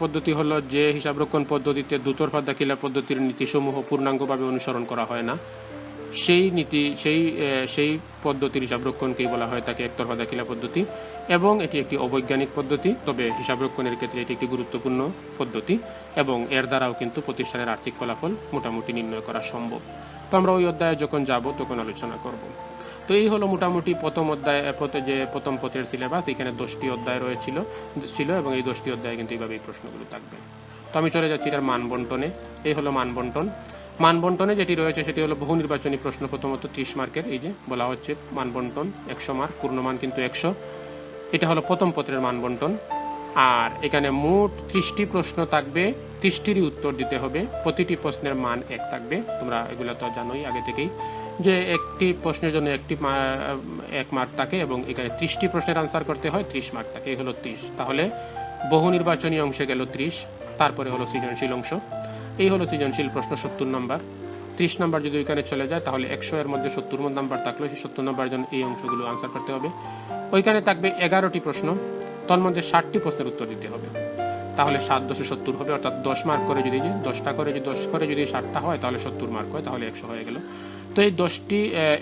পদ্ধতি হলো যে হিসাবরক্ষণ পদ্ধতিতে দুতরফা দাখিলা পদ্ধতির নীতিসমূহ পূর্ণাঙ্গভাবে অনুসরণ করা হয় না, সেই পদ্ধতির হিসাবরক্ষণকেই বলা হয় তাকে একতরফা দাখিলা পদ্ধতি। এবং এটি একটি অবৈজ্ঞানিক পদ্ধতি, তবে হিসাবরক্ষণের ক্ষেত্রে এটি একটি গুরুত্বপূর্ণ পদ্ধতি, এবং এর দ্বারাও কিন্তু প্রতিষ্ঠানের আর্থিক ফলাফল মোটামুটি নির্ণয় করা সম্ভব। তো আমরা ওই অধ্যায়ে যখন যাব তখন আলোচনা করব। তো এই হলো মোটামুটি প্রথম পত্রের সিলেবাস। এখানে 10টি অধ্যায় ছিল এবং এই 10টি অধ্যায়ে কিন্তু এইভাবে এই প্রশ্নগুলো থাকবে। তো আমি চলে যাচ্ছি এটার মান বন্টনে। এই হলো মান বন্টনে যেটি রয়েছে সেটি হলো বহু নির্বাচনী প্রশ্ন, প্রথমত 30 মার্কের। এই যে বলা হচ্ছে মান বন্টন 100 মার্ক, পূর্ণমান কিন্তু 100। এটা হলো প্রথম পত্রের মান বন্টন। আর এখানে মোট 30টি প্রশ্ন থাকবে, 30টিরই উত্তর দিতে হবে। প্রতিটি প্রশ্নের মান 1 থাকবে। তোমরা এগুলো তো জানোই আগে থেকেই যে একটি প্রশ্নের জন্য 1 মার্ক থাকে, এবং এখানে 30টি প্রশ্নের আনসার করতে হয়, 30 মার্ক থাকে। এই হলো 30। তাহলে বহু নির্বাচনী অংশে গেল 30। তারপরে হলো সৃজনশীল অংশ। এই হলো সৃজনশীল প্রশ্ন 70 নম্বর। 30 নম্বর যদি ওইখানে চলে যায় তাহলে 100 এর মধ্যে 70 নম্বর থাকলে সেই 70 নম্বরের জন্য এই অংশগুলো আনসার করতে হবে। ওইখানে থাকবে 11টি প্রশ্ন, তার মধ্যে 60টি প্রশ্নের উত্তর দিতে হবে। তাহলে 7 × 70 হবে, অর্থাৎ 10 মার্ক করে যদি 10টা করে যদি 60টা হয় তাহলে 70 মার্ক হয়, তাহলে 100 হয়ে গেল। তো এই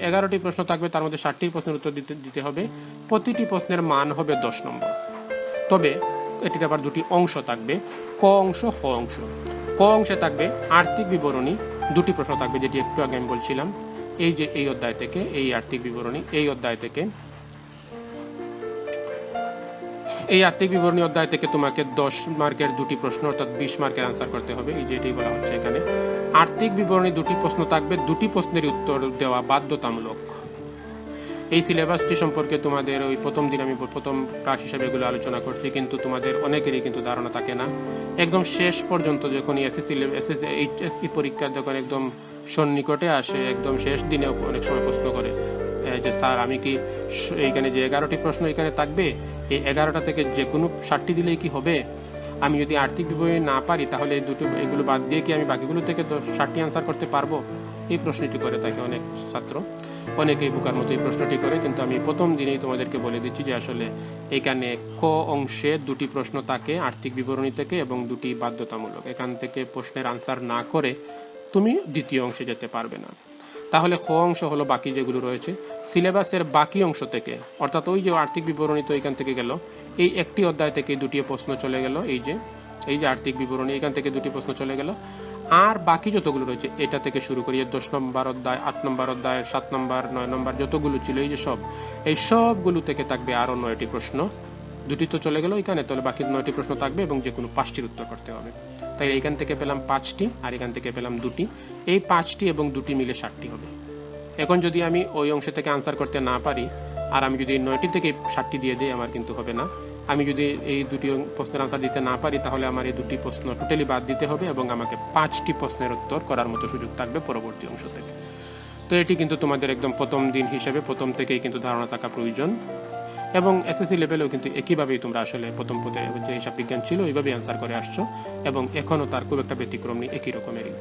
11টি প্রশ্ন থাকবে, তার মধ্যে 60টি প্রশ্নের উত্তর দিতে হবে। প্রতিটি প্রশ্নের মান হবে 10 নম্বর। তবে এটির আবার দুটি অংশ থাকবে, ক অংশ, খ অংশ। ক অংশে থাকবে আর্থিক বিবরণী, 2টি প্রশ্ন থাকবে, যেটি একটু আগে আমি বলছিলাম। এই যে এই অধ্যায় থেকে এই আর্থিক বিবরণী, এই অধ্যায় থেকে তোমাকে 10 মার্কের 2টি প্রশ্ন, অর্থাৎ 20 মার্কের আনসার করতে হবে। এই যেটি বলা হচ্ছে এখানে আর্থিক বিবরণী 2টি প্রশ্ন থাকবে, 2টি প্রশ্নের উত্তর দেওয়া বাধ্যতামূলক। এই সিলেবাসটি সম্পর্কে তোমাদের ওই প্রথম দিন আমি প্রথম ক্লাস হিসাবে এগুলো আলোচনা করছি, কিন্তু তোমাদের অনেকেরই কিন্তু ধারণা থাকে না। একদম শেষ পর্যন্ত যখন এইচএসসি পরীক্ষা যখন একদম সন্নিকটে আসে, একদম শেষ দিনে অনেক সময় প্রশ্ন করে যে স্যার আমি কি এইখানে যে 11টি প্রশ্ন এখানে থাকবে, এই 11টা থেকে যে কোনো 60টি দিলেই কি হবে? আমি যদি আর্থিক বিবরণী না পারি তাহলে এগুলো বাদ দিয়ে কি আমি বাকিগুলো থেকে 60টি আনসার করতে পারবো? এই প্রশ্নটি করে থাকে অনেক ছাত্র, অনেকেই বোকার মতো এই প্রশ্নটি করে। কিন্তু আমি প্রথম দিনেই তোমাদেরকে বলে দিচ্ছি যে আসলে এখানে ক অংশে 2টি প্রশ্ন থাকে আর্থিক বিবরণী থেকে, এবং 2টি বাধ্যতামূলক। এখান থেকে প্রশ্নের আনসার না করে তুমি দ্বিতীয় অংশে যেতে পারবে না। তাহলে খ অংশ হলো বাকি যেগুলো রয়েছে সিলেবাসের বাকি অংশ থেকে, অর্থাৎ ওই যে আর্থিক বিবরণী তো এখান থেকে গেল, এই একটি অধ্যায় থেকে 2টি প্রশ্ন চলে গেল। এই যে আর্থিক বিবরণী, এখান থেকে 2টি প্রশ্ন চলে গেল। আর বাকি যতগুলো রয়েছে এটা থেকে শুরু করি 10 নম্বর অধ্যায়, 8 নম্বর অধ্যায়, 7 নম্বর, 9 নম্বর যতগুলো ছিল, এই সবগুলো থেকে থাকবে আরো 9টি প্রশ্ন। 2টি তো চলে গেল এখানে, তাহলে বাকি 9টি প্রশ্ন থাকবে এবং যে কোনো 5টির উত্তর করতে হবে। তাই এখান থেকে পেলাম 5টি, আর এখান থেকে পেলাম 2টি। এই 5টি এবং 2টি মিলে 60টি হবে। এখন যদি আমি ওই অংশ থেকে আনসার করতে না পারি, আর আমি যদি 9টি থেকে 60টি দিয়ে দিই, আমার কিন্তু হবে না। আমি যদি এই 2টি প্রশ্নের আনসার দিতে না পারি তাহলে আমার এই 2টি প্রশ্ন টোটালি বাদ দিতে হবে, এবং আমাকে 5টি প্রশ্নের উত্তর করার মতো সুযোগ থাকবে পরবর্তী অংশ থেকে। তো এটি কিন্তু তোমাদের একদম প্রথম দিন হিসেবে প্রথম থেকেই কিন্তু ধারণা থাকা প্রয়োজন। এবং এসএসসি লেভেলেও কিন্তু একইভাবেই তোমরা আসলে প্রথম পদে যে হিসাব বিজ্ঞান ছিল ওইভাবেই আনসার করে আসছো, এবং এখনও তার খুব একটা ব্যতিক্রম নেই, একই রকমেরই।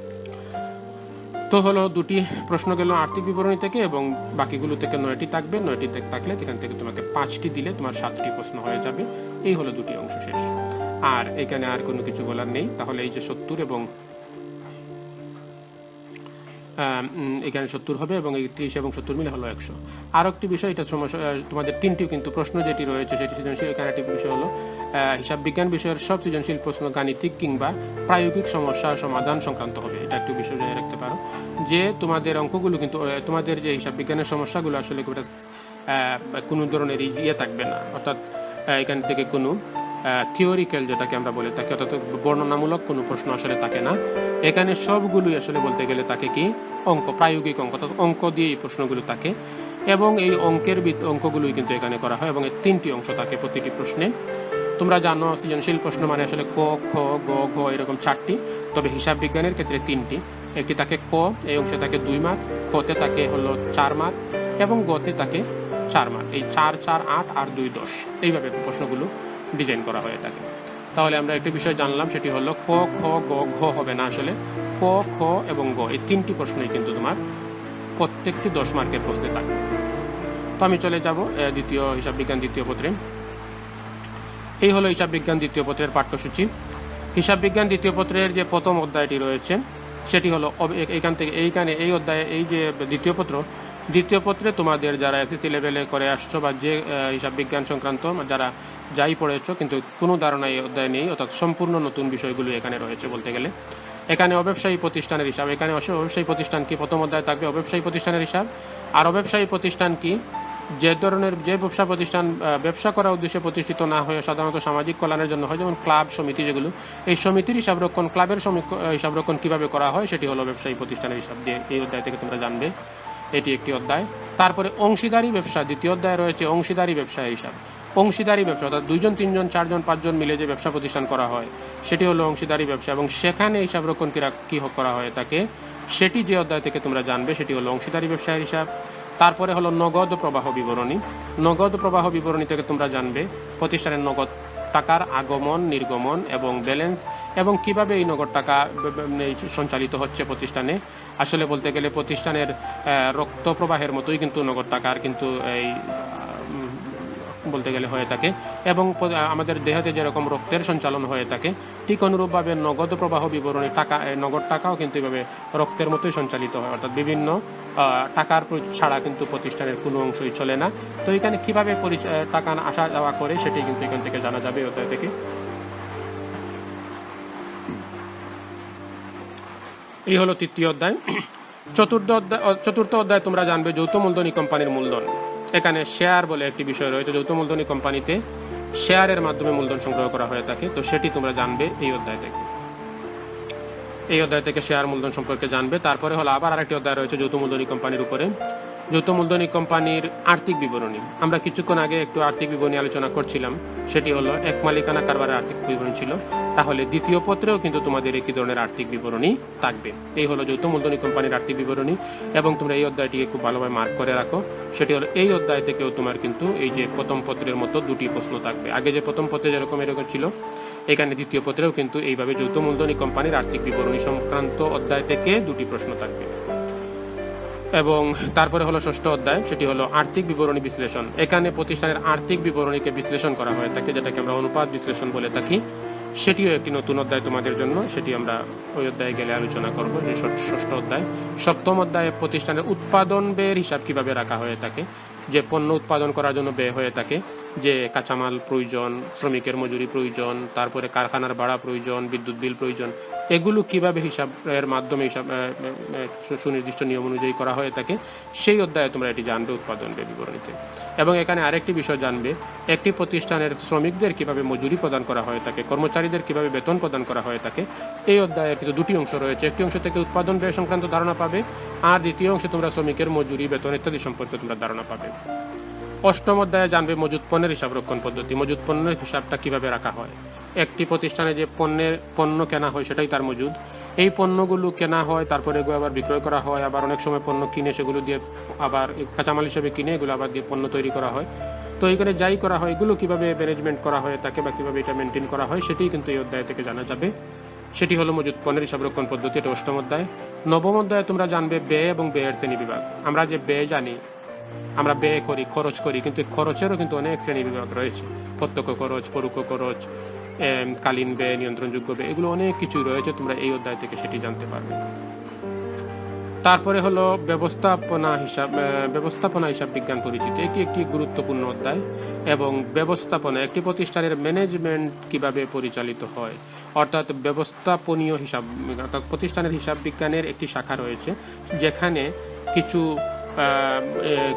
তো হলো 2টি প্রশ্ন গেল আর্থিক বিবরণী থেকে, এবং বাকিগুলো থেকে 9টি থাকবে। 9টি থাকলে এখান থেকে তোমাকে 5টি দিলে তোমার 7টি প্রশ্ন হয়ে যাবে। এই হলো 2টি অংশ শেষ। আর এখানে আর কোনো কিছু বলার নেই। তাহলে এই যে 70 এবং এখানে 70 হবে, এবং এই 30 এবং 70 মিলে হলো 100। আর একটি বিষয়, এটা তোমাদের 3টি কিন্তু প্রশ্ন যেটি রয়েছে সেটি সৃজনশীল। এখানে একটি বিষয় হলো হিসাব বিজ্ঞান বিষয়ের সব সৃজনশীল প্রশ্ন গাণিতিক কিংবা প্রায়োগিক সমস্যা সমাধান সংক্রান্ত হবে। এটা একটু বিষয় জেনে রাখতে পারো যে তোমাদের অঙ্কগুলো কিন্তু তোমাদের যে হিসাব বিজ্ঞানের সমস্যাগুলো আসলে কোনো ধরনের থাকবে না, অর্থাৎ এখান থেকে কোনো থিওরিক্যাল যেটাকে আমরা বলে থাকি, অর্থাৎ বর্ণনামূলক কোনো প্রশ্ন আসলে থাকে না। এখানে সবগুলোই আসলে বলতে গেলে থাকে কি প্রায়োগিক অঙ্ক, অর্থাৎ অঙ্ক দিয়ে এই প্রশ্নগুলো থাকে, এবং এই অঙ্কগুলোই কিন্তু এখানে করা হয়, এবং এর 3টি অংশ থাকে প্রতিটি প্রশ্নে। তোমরা জানো সৃজনশীল প্রশ্ন মানে আসলে ক, খ, গ, ঘ এরকম 4টি, তবে হিসাব বিজ্ঞানের ক্ষেত্রে 3টি। একটি থাকে ক, এই অংশে থাকে 2 মার্ক, খতে থাকে হলো 4 মার্ক, এবং গতে থাকে 4 মার্ক। এই 4, 4, 8 আর 2, 10 এইভাবে প্রশ্নগুলো ডিজাইন করা হয়ে থাকে। তাহলে আমরা একটি বিষয় জানলাম, সেটি হলো ক, খ, গ, ঘ হবে না, আসলে ক, খ এবং গ এই 3টি প্রশ্নই কিন্তু তোমার প্রত্যেকটি 10 মার্কের প্রশ্নে থাকবে। তো আমি চলে যাব দ্বিতীয় হিসাব বিজ্ঞান দ্বিতীয় পত্রে। এই হলো হিসাব বিজ্ঞান দ্বিতীয় পত্রের পাঠ্যসূচি। হিসাব বিজ্ঞান দ্বিতীয় পত্রের যে প্রথম অধ্যায়টি রয়েছে সেটি হলো এইখানে এই অধ্যায়ে এই যে দ্বিতীয় পত্রে তোমাদের যারা এসএসসি লেভেলে করে আসছো বা যে হিসাব বিজ্ঞান সংক্রান্ত যারা যাই পড়েছো কিন্তু কোনো ধারণা এই অধ্যায়ে নেই, অর্থাৎ সম্পূর্ণ নতুন বিষয়গুলো এখানে রয়েছে বলতে গেলে। এখানে অব্যবসায়ী প্রতিষ্ঠানের হিসাব, এখানে অব্যবসায়ী প্রতিষ্ঠান কি প্রথম অধ্যায় থাকবে অব্যবসায়ী প্রতিষ্ঠানের হিসাব। আর অব্যবসায়ী প্রতিষ্ঠান কি, যে ধরনের যে ব্যবসা প্রতিষ্ঠান ব্যবসা করার উদ্দেশ্যে প্রতিষ্ঠিত না হয়ে সাধারণত সামাজিক কল্যাণের জন্য হয়, যেমন ক্লাব সমিতি, যেগুলো এই সমিতির হিসাবরক্ষণ ক্লাবের হিসাবরক্ষণ কীভাবে করা হয় সেটি হলো ব্যবসায়ী প্রতিষ্ঠানের হিসাব দিয়ে এই অধ্যায় থেকে তোমরা জানবে। এটি একটি অধ্যায়। তারপরে অংশীদারি ব্যবসা, দ্বিতীয় অধ্যায় রয়েছে অংশীদারি ব্যবসায়ের হিসাব। অংশীদারি ব্যবসা অর্থাৎ 2 জন 3 জন 4 জন 5 জন মিলে যে ব্যবসা প্রতিষ্ঠান করা হয় সেটি হলো অংশীদারি ব্যবসা, এবং সেখানে হিসাবরক্ষণ কী করা হয় তাকে, সেটি যে অধ্যায় থেকে তোমরা জানবে সেটি হলো অংশীদারি ব্যবসায়ের হিসাব। তারপরে হলো নগদ প্রবাহ বিবরণী। নগদ প্রবাহ বিবরণী থেকে তোমরা জানবে প্রতিষ্ঠানের নগদ টাকার আগমন, নির্গমন এবং ব্যালেন্স, এবং কিভাবে এই নগদ টাকা সঞ্চালিত হচ্ছে প্রতিষ্ঠানে। আসলে বলতে গেলে প্রতিষ্ঠানের রক্ত প্রবাহের মতোই কিন্তু নগদ টাকার কিন্তু এই বলতে গেলে হয়ে থাকে, এবং আমাদের দেহতে যেরকম রক্তের সঞ্চালন হয়ে থাকে ঠিক অনুরূপভাবে নগদ প্রবাহ বিবরণী নগদ টাকাও কিন্তু এভাবে রক্তের মতোই সঞ্চালিত হয়, অর্থাৎ বিভিন্ন টাকার ছাড়া কিন্তু প্রতিষ্ঠানের কোনো অংশই চলে না। তো এখানে কীভাবে টাকা আসা যাওয়া করে সেটি কিন্তু এখান থেকে জানা যাবে অধ্যায় থেকে। এই হলো তৃতীয় অধ্যায়। চতুর্থ অধ্যায় তোমরা জানবে যৌথ মূলধনী কোম্পানির মূলধন। এখানে শেয়ার বলে একটি বিষয় রয়েছে, যৌথ মূলধনী কোম্পানিতে শেয়ারের মাধ্যমে মূলধন সংগ্রহ করা হয়ে থাকে, তো সেটি তোমরা জানবে এই অধ্যায় থেকে। এই অধ্যায় থেকে শেয়ার মূলধন সম্পর্কে জানবে। তারপরে হলো আবার আরেকটি অধ্যায় রয়েছে যৌথ মূলধনী কোম্পানির উপরে, যৌথ মূলধনী কোম্পানির আর্থিক বিবরণী। আমরা কিছুক্ষণ আগে একটু আর্থিক বিবরণী আলোচনা করছিলাম, সেটি হলো এক মালিকানা কারবারের আর্থিক বিবরণী ছিল। তাহলে দ্বিতীয় পত্রেও কিন্তু তোমাদের একই ধরনের আর্থিক বিবরণী থাকবে। এই হলো যৌথ মূলধনী কোম্পানির আর্থিক বিবরণী, এবং তোমরা এই অধ্যায়টিকে খুব ভালোভাবে মার্ক করে রাখো। সেটি হলো এই অধ্যায় থেকেও তোমার কিন্তু এই যে প্রথম পত্রের মতো 2টি প্রশ্ন থাকবে। আগে যে প্রথম পত্রে যেরকম ছিল, এখানে দ্বিতীয় পত্রেও কিন্তু এইভাবে যৌথ মূলধনী কোম্পানির আর্থিক বিবরণী সংক্রান্ত অধ্যায় থেকে 2টি প্রশ্ন থাকবে। এবং তারপরে হলো ষষ্ঠ অধ্যায়, সেটি হলো আর্থিক বিবরণী বিশ্লেষণ। এখানে প্রতিষ্ঠানের আর্থিক বিবরণীকে বিশ্লেষণ করা হয়ে থাকে, যেটাকে আমরা অনুপাত বিশ্লেষণ বলে থাকি। সেটিও একটি নতুন অধ্যায় তোমাদের জন্য, সেটি আমরা ওই অধ্যায়ে গেলে আলোচনা করব। সেই ষষ্ঠ অধ্যায়। সপ্তম অধ্যায়ে প্রতিষ্ঠানের উৎপাদন ব্যয়ের হিসাব কিভাবে রাখা হয়ে থাকে, যে পণ্য উৎপাদন করার জন্য ব্যয় হয়ে থাকে, যে কাঁচামাল প্রয়োজন, শ্রমিকের মজুরি প্রয়োজন, তারপরে কারখানার ভাড়া প্রয়োজন, বিদ্যুৎ বিল প্রয়োজন, এগুলো কিভাবে হিসাবের মাধ্যমে হিসাব সুনির্দিষ্ট নিয়ম অনুযায়ী করা হয়ে থাকে, সেই অধ্যায়ে তোমরা এটি জানবে উৎপাদন ব্যয় বিবরণীতে। এবং এখানে আরেকটি বিষয় জানবে, একটি প্রতিষ্ঠানের শ্রমিকদের কিভাবে মজুরি প্রদান করা হয়ে থাকে, কর্মচারীদের কিভাবে বেতন প্রদান করা হয়ে থাকে। এই অধ্যায়ের কিন্তু 2টি অংশ রয়েছে, একটি অংশ থেকে উৎপাদন ব্যয় সংক্রান্ত ধারণা পাবে, আর দ্বিতীয় অংশে তোমরা শ্রমিকের মজুরি, বেতন ইত্যাদি সম্পর্কে তোমরা ধারণা পাবে। অষ্টম অধ্যায়ে জানবে মজুত পণ্যের হিসাব রক্ষণ পদ্ধতি, মজুত পণ্যের হিসাবটা কিভাবে রাখা হয়। একটি প্রতিষ্ঠানে যে পণ্য কেনা হয় সেটাই তার মজুদ। এই পণ্যগুলো কেনা হয়, তারপরে এগুলো আবার বিক্রয় করা হয়, আবার অনেক সময় পণ্য কিনে সেগুলো দিয়ে আবার কাঁচামাল হিসেবে কিনে এগুলো আবার দিয়ে পণ্য তৈরি করা হয়। তো এইখানে যাই করা হয় এগুলো কিভাবে ম্যানেজমেন্ট করা হয়ে থাকে বা কিভাবে এটা মেনটেন করা হয় সেটাই কিন্তু এই অধ্যায় থেকে জানা যাবে। সেটি হলো মজুত পণ্যের হিসাব রক্ষণ পদ্ধতি, এটা অষ্টম অধ্যায়। নবম অধ্যায়ে তোমরা জানবে ব্যয় এবং ব্যয়ের শ্রেণী বিভাগ। আমরা যে ব্যয় জানি, আমরা ব্যয় করি, খরচ করি, কিন্তু খরচেরও কিন্তু অনেক শ্রেণী বিভাগ রয়েছে। প্রত্যক্ষ খরচ, পরোক্ষ খরচ, কালীন ব্যয়, নিয়ন্ত্রণযোগ্য ব্যয়, এগুলো অনেক কিছুই রয়েছে, তোমরা এই অধ্যায় থেকে সেটি জানতে পারবে। তারপরে হলো ব্যবস্থাপনা হিসাব বিজ্ঞান পরিচিতি। এটি একটি গুরুত্বপূর্ণ অধ্যায়, এবং ব্যবস্থাপনা একটি প্রতিষ্ঠানের ম্যানেজমেন্ট কিভাবে পরিচালিত হয়, অর্থাৎ ব্যবস্থাপনীয় হিসাব, অর্থাৎ প্রতিষ্ঠানের হিসাব বিজ্ঞানের একটি শাখা রয়েছে, যেখানে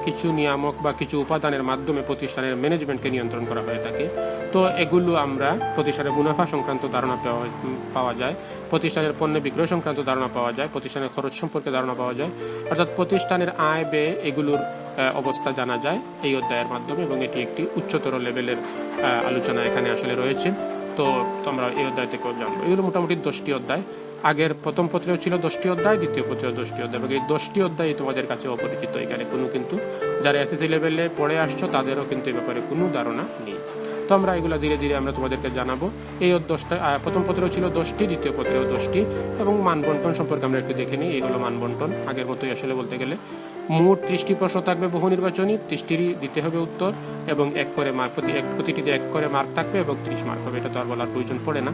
কিছু নিয়ামক বা কিছু উপাদানের মাধ্যমে প্রতিষ্ঠানের ম্যানেজমেন্টকে নিয়ন্ত্রণ করা হয়ে থাকে। তো এগুলো আমরা প্রতিষ্ঠানের মুনাফা সংক্রান্ত ধারণা পাওয়া যায়, প্রতিষ্ঠানের পণ্য বিক্রয় সংক্রান্ত ধারণা পাওয়া যায়, প্রতিষ্ঠানের খরচ সম্পর্কে ধারণা পাওয়া যায়, অর্থাৎ প্রতিষ্ঠানের আয় ব্যয় এগুলোর অবস্থা জানা যায় এই অধ্যায়ের মাধ্যমে, এবং এটি একটি উচ্চতর লেভেলের আলোচনা এখানে আসলে রয়েছে। তো তোমরা এই অধ্যায় থেকেও জানবো। এগুলো মোটামুটি 10টি অধ্যায়। আগের প্রথম পত্রেও ছিল 10টি অধ্যায়, দ্বিতীয় পত্রেও 10টি অধ্যায়, এবং এই 10টি অধ্যায় তোমাদের কাছে অপরিচিত। এখানে কিন্তু যারা এসএসসি লেভেলে পড়ে আসছো তাদেরও কিন্তু এ ব্যাপারে কোনো ধারণা নেই। তো আমরা এগুলো ধীরে ধীরে আমরা তোমাদেরকে জানাবো। এই 10টা প্রথম পত্রেও ছিল 10টি, দ্বিতীয় পত্রেও 10টি, এবং মান বন্টন সম্পর্কে আমরা একটু দেখে নিই। এই হলো মান বন্টন, আগের মতোই আসলে বলতে গেলে। মোট 30টি প্রশ্ন থাকবে বহু নির্বাচনী, 30টিরই দিতে হবে উত্তর, এবং এক করে মার্ক, প্রতিটিতে 1 করে মার্ক থাকবে এবং 30 মার্ক হবে। এটা তো আর বলার প্রয়োজন পড়ে না।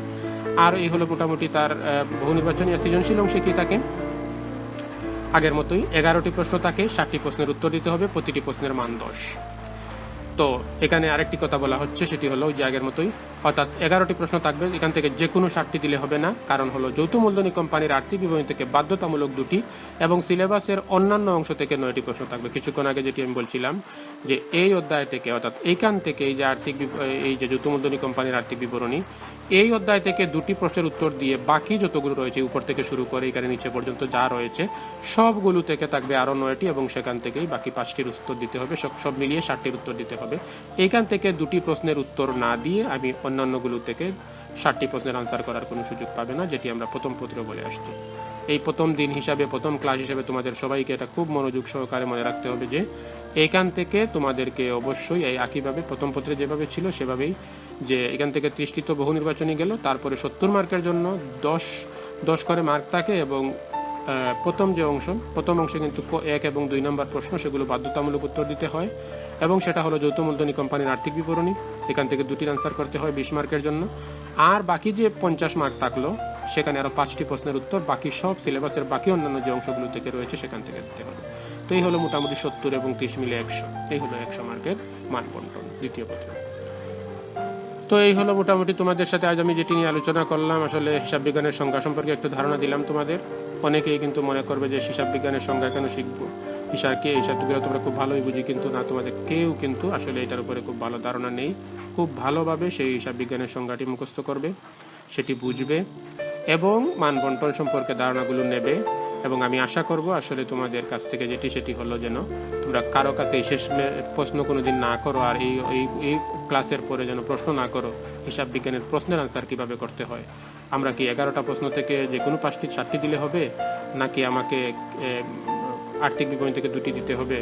আর এই হলো মোটামুটি তার বহু নির্বাচনী আর সৃজনশীল অংশে কি থাকে, আগের মতোই 11টি প্রশ্ন থাকে, 60টি প্রশ্নের উত্তর দিতে হবে, প্রতিটি প্রশ্নের মান 10। তো এখানে আরেকটি কথা বলা হচ্ছে, সেটি হলো যে আগের মতোই, অর্থাৎ 11টি প্রশ্ন থাকবে, এখান থেকে যে কোনো 60টি দিলে হবে না। কারণ হলো যৌথ মূলধনী কোম্পানির আর্থিক বিবরণী থেকে বাধ্যতামূলক 2টি এবং সিলেবাসের অন্যান্য অংশ থেকে 9টি প্রশ্ন থাকবে। কিছুক্ষণ আগে যেটি আমি বলছিলাম যে এই অধ্যায় থেকে, অর্থাৎ এইখান থেকে এই যে যৌথ মূলধনী কোম্পানির আর্থিক বিবরণী, এই অধ্যায় থেকে 2টি প্রশ্নের উত্তর দিয়ে বাকি যতগুলো রয়েছে উপর থেকে শুরু করে এখানে নিচে পর্যন্ত যা রয়েছে সবগুলো থেকে থাকবে আরও 9টি, এবং সেখান থেকেই বাকি 5টির উত্তর দিতে হবে। সব মিলিয়ে 60টির উত্তর দিতে হবে। এইখান থেকে 2টি প্রশ্নের উত্তর না দিয়ে আমি অন্যান্যগুলো থেকে 60টি প্রশ্নের আনসার করার কোনো সুযোগ পাবে না, যেটি আমরা প্রথম পত্রে বলে আসছি। এই প্রথম দিন হিসাবে, প্রথম ক্লাস হিসাবে তোমাদের সবাইকে এটা খুব মনোযোগ সহকারে মনে রাখতে হবে যে এখান থেকে তোমাদেরকে অবশ্যই এই একইভাবে প্রথম পত্রে যেভাবে ছিল সেভাবেই, যে এখান থেকে 30টি তো বহু নির্বাচনী গেল, তারপরে 70 মার্কের জন্য 10 করে মার্ক থাকে, এবং প্রথম অংশে কিন্তু 1 এবং 2 নম্বর প্রশ্ন, সেগুলো বাধ্যতামূলক উত্তর দিতে হয়, এবং সেটা হলো যৌথ মূলধনী কোম্পানির আর্থিক বিবরণী। এখান থেকে 2টির আনসার করতে হয় 20 মার্কের জন্য। আর বাকি যে 50 মার্ক থাকলো সেখানে আরও 5টি প্রশ্নের উত্তর বাকি সব সিলেবাসের বাকি অন্যান্য যে অংশগুলো থেকে রয়েছে সেখান থেকে দিতে হবে। তো এই হলো মোটামুটি 70 এবং 30 মিলে 100, এই হলো 100 মার্কের মান বন্টন দ্বিতীয় পত্র। তো এই হলো মোটামুটি তোমাদের সাথে আজ আমি যেটি নিয়ে আলোচনা করলাম। আসলে হিসাব বিজ্ঞানের সংজ্ঞা সম্পর্কে একটু ধারণা দিলাম তোমাদের। অনেকেই কিন্তু মনে করবে যে হিসাব বিজ্ঞানের সংজ্ঞা কেন শিখবো, হিসাবকে এই শব্দগুলো তোমরা খুব ভালোই বুঝি, কিন্তু না, তোমাদের কেউ কিন্তু আসলে এটার উপরে খুব ভালো ধারণা নেই। খুব ভালোভাবে সেই হিসাব বিজ্ঞানের সংজ্ঞাটি মুখস্থ করবে, সেটি বুঝবে এবং মান বন্টন সম্পর্কে ধারণাগুলো নেবে। এবং আমি আশা করব আসলে তোমাদের কাছ থেকে সেটি হলো যেন তোমরা কারো কাছে এই শেষ প্রশ্ন কোনোদিন না করো, আর এই ক্লাসের পরে যেন প্রশ্ন না করো হিসাব বিজ্ঞানের প্রশ্নের আনসার কিভাবে করতে হয়। আমরা কি 11টা প্রশ্ন থেকে যে কোনো 5টি 7টি দিলে হবে, নাকি আমাকে আর্থিক বিবরণী থেকে 2টি দিতে হবে,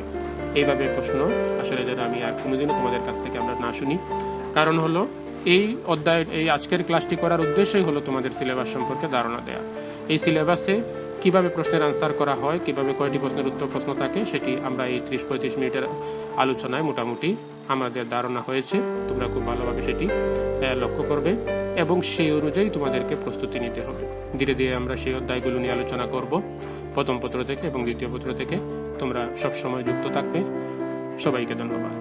এইভাবে প্রশ্ন আসলে যেন আমি আর কোনোদিনও তোমাদের কাছ থেকে আমরা না শুনি। কারণ হলো এই আজকের ক্লাসটি করার উদ্দেশ্যই হলো তোমাদের সিলেবাস সম্পর্কে ধারণা দেয়া। এই সিলেবাসে কিভাবে প্রশ্নের আনসার করা হয়, কিভাবে কয়টি প্রশ্নের উত্তর প্রশ্ন থাকে, সেটি আমরা এই 30-35 মিনিটের আলোচনায় মোটামুটি আমাদের ধারণা হয়েছে। তোমরা খুব ভালোভাবে সেটি লক্ষ্য করবে এবং সেই অনুযায়ী তোমাদেরকে প্রস্তুতি নিতে হবে। ধীরে ধীরে আমরা সেই অধ্যায়গুলো নিয়ে আলোচনা করব প্রথম পত্র থেকে এবং দ্বিতীয় পত্র থেকে। তোমরা সবসময় যুক্ত থাকবে। সবাইকে ধন্যবাদ।